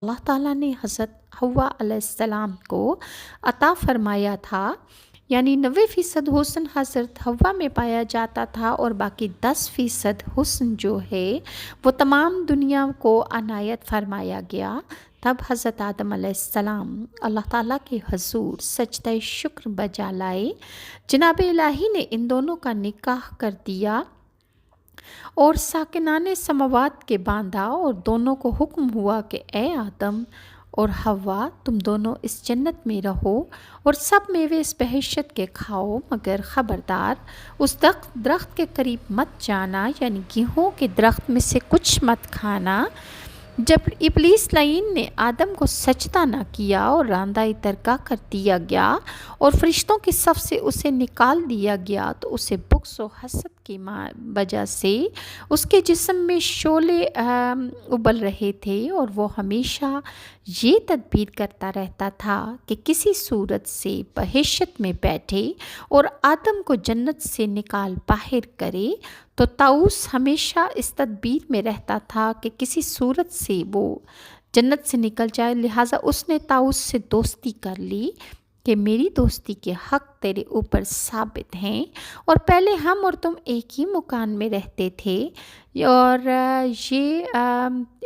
اللہ تعالیٰ نے حضرت حوا علیہ السلام کو عطا فرمایا تھا، یعنی 90% حسن حضرت حوا میں پایا جاتا تھا اور باقی 10% حسن جو ہے وہ تمام دنیا کو عنایت فرمایا گیا۔ تب حضرت آدم علیہ السلام اللہ تعالیٰ کے حضور سجدہ شکر بجا لائے، جناب الہی نے ان دونوں کا نکاح کر دیا اور ساکنان سماوات کے باندھا، اور دونوں کو حکم ہوا کہ اے آدم اور حوا، تم دونوں اس جنت میں رہو اور سب میوے اس بہشت کے کھاؤ، مگر خبردار اس درخت کے قریب مت جانا، یعنی گیہوں کے درخت میں سے کچھ مت کھانا۔ جب ابلیس لعین نے آدم کو سجدہ نہ کیا اور راندۂ درگاہ کر دیا گیا اور فرشتوں کی صف سے اسے نکال دیا گیا، تو اسے بغض و حسد کی وجہ سے اس کے جسم میں شعلے ابل رہے تھے، اور وہ ہمیشہ یہ تدبیر کرتا رہتا تھا کہ کسی صورت سے بہشت میں بیٹھے اور آدم کو جنت سے نکال باہر کرے۔ تو طاؤس ہمیشہ اس تدبیر میں رہتا تھا کہ کسی صورت سے وہ جنت سے نکل جائے، لہٰذا اس نے طاؤس سے دوستی کر لی کہ میری دوستی کے حق تیرے اوپر ثابت ہیں، اور پہلے ہم اور تم ایک ہی مکان میں رہتے تھے، اور یہ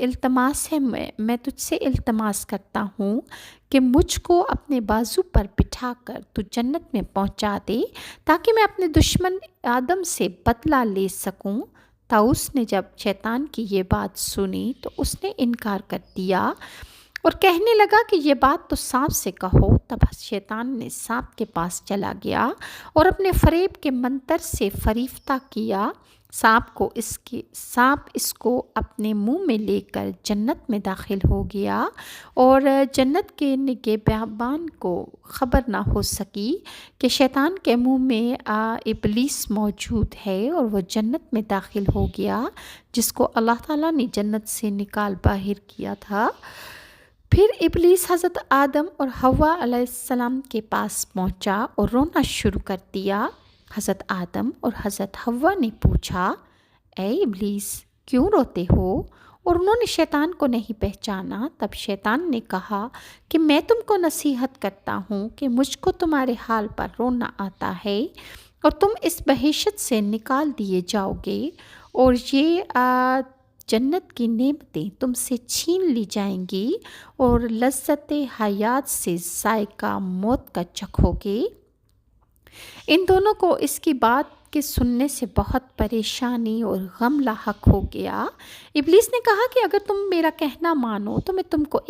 التماس ہے، میں تجھ سے التماس کرتا ہوں کہ مجھ کو اپنے بازو پر بٹھا کر تو جنت میں پہنچا دے تاکہ میں اپنے دشمن آدم سے بدلہ لے سکوں۔ طاؤس نے جب شیطان کی یہ بات سنی تو اس نے انکار کر دیا اور کہنے لگا کہ یہ بات تو سانپ سے کہو۔ تب شیطان نے سانپ کے پاس چلا گیا اور اپنے فریب کے منتر سے فریفتہ کیا۔ سانپ اس کو اپنے منہ میں لے کر جنت میں داخل ہو گیا، اور جنت کے نگہبان کو خبر نہ ہو سکی کہ شیطان کے منہ میں ابلیس موجود ہے، اور وہ جنت میں داخل ہو گیا جس کو اللہ تعالیٰ نے جنت سے نکال باہر کیا تھا۔ پھر ابلیس حضرت آدم اور حوا علیہ السلام کے پاس پہنچا اور رونا شروع کر دیا۔ حضرت آدم اور حضرت حوا نے پوچھا، اے ابلیس، کیوں روتے ہو؟ اور انہوں نے شیطان کو نہیں پہچانا۔ تب شیطان نے کہا کہ میں تم کو نصیحت کرتا ہوں کہ مجھ کو تمہارے حال پر رونا آتا ہے، اور تم اس بہشت سے نکال دیے جاؤ گے، اور یہ جنت کی نعمتیں تم سے چھین لی جائیں گی، اور لذت حیات سے ذائقہ موت کا چکھو گے۔ ان دونوں کو اس کی بات کے سننے سے بہت پریشانی اور غم لاحق ہو گیا۔ ابلیس نے کہا کہ اگر تم میرا کہنا مانو تو میں تم کو